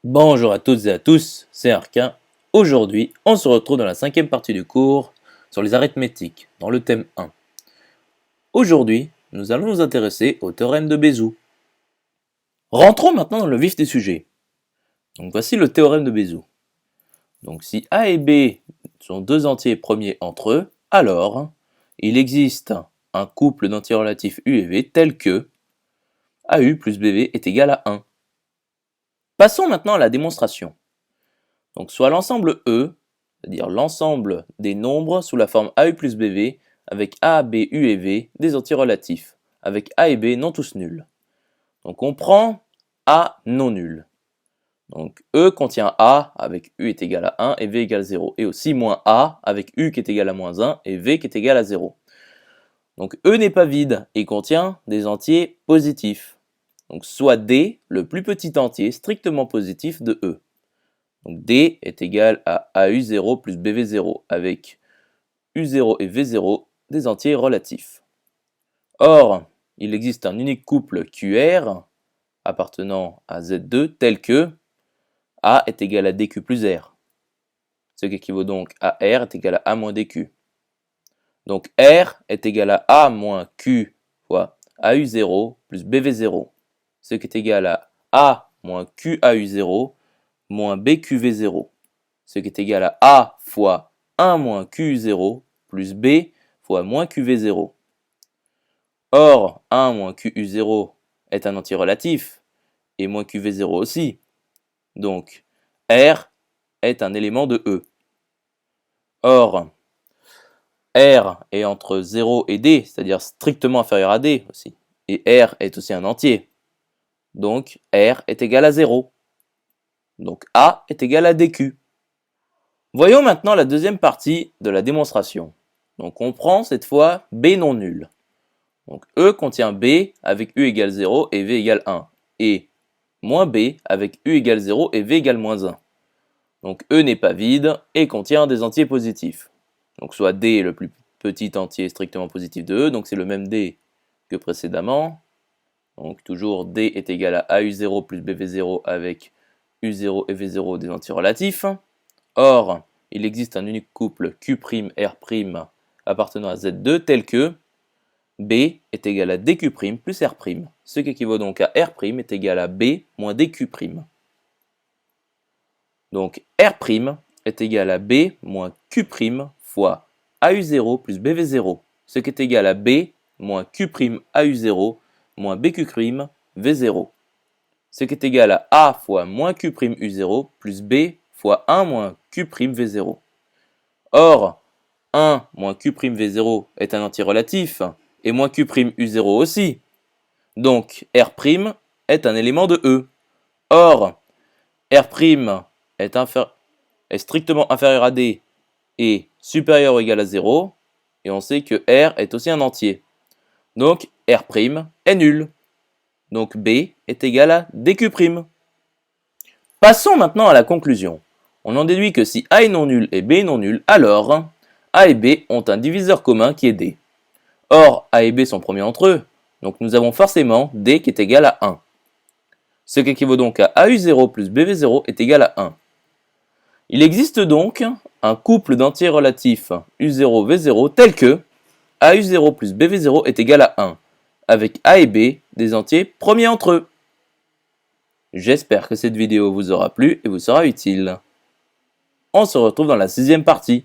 Bonjour à toutes et à tous, c'est Arquin. Aujourd'hui, on se retrouve dans la cinquième partie du cours sur les arithmétiques, dans le thème 1. Aujourd'hui, nous allons nous intéresser au théorème de Bézout. Rentrons maintenant dans le vif des sujets. Donc voici le théorème de Bézout. Donc si A et B sont deux entiers premiers entre eux, alors il existe un couple d'entiers relatifs U et V tel que AU plus BV est égal à 1. Passons maintenant à la démonstration. Donc soit l'ensemble E, c'est-à-dire l'ensemble des nombres sous la forme AU plus BV, avec A, B, U et V, des entiers relatifs, avec A et B non tous nuls. Donc on prend A non nul. Donc E contient A avec U est égal à 1 et V égale 0. Et aussi moins A avec U qui est égal à moins 1 et V qui est égal à 0. Donc E n'est pas vide et contient des entiers positifs. Donc soit D, le plus petit entier strictement positif de E. Donc D est égal à AU0 plus BV0 avec U0 et V0 des entiers relatifs. Or, il existe un unique couple QR appartenant à Z2 tel que A est égal à DQ plus R, ce qui équivaut donc à R est égal à A moins DQ. Donc R est égal à A moins Q fois AU0 plus BV0, ce qui est égal à A moins QAU0 moins BQV0, ce qui est égal à A fois 1 moins QU0 plus B fois moins QV0. Or, 1 moins QU0 est un entier relatif, et moins QV0 aussi. Donc, R est un élément de E. Or, R est entre 0 et D, c'est-à-dire strictement inférieur à D aussi. Et R est aussi un entier. Donc, R est égal à 0. Donc, A est égal à DQ. Voyons maintenant la deuxième partie de la démonstration. Donc on prend cette fois B non nul. Donc E contient B avec U égale 0 et V égale 1. Et moins B avec U égale 0 et V égale moins 1. Donc E n'est pas vide et contient des entiers positifs. Donc soit D est le plus petit entier strictement positif de E, donc c'est le même D que précédemment. Donc toujours D est égal à AU0 plus BV0 avec U0 et V0 des entiers relatifs. Or, il existe un unique couple Q'R' appartenant à Z2 tel que B est égal à DQ' plus R', ce qui équivaut donc à R' est égal à B moins DQ'. Donc R' est égal à B moins Q' fois AU0 plus BV0, ce qui est égal à B moins Q' AU0 moins BQ' V0, ce qui est égal à A fois moins Q' U0 plus B fois 1 moins Q' V0. Or, 1 moins Q' V0 est un entier relatif, et moins Q' U0 aussi. Donc, R' est un élément de E. Or, R' est strictement inférieur à D et supérieur ou égal à 0, et on sait que R est aussi un entier. Donc, R' est nul. Donc, B est égal à DQ'. Passons maintenant à la conclusion. On en déduit que si A est non nul et B est non nul, alors A et B ont un diviseur commun qui est D. Or, A et B sont premiers entre eux, donc nous avons forcément D qui est égal à 1. Ce qui équivaut donc à AU0 plus BV0 est égal à 1. Il existe donc un couple d'entiers relatifs U0-V0 tel que AU0 plus BV0 est égal à 1, avec A et B des entiers premiers entre eux. J'espère que cette vidéo vous aura plu et vous sera utile. On se retrouve dans la sixième partie.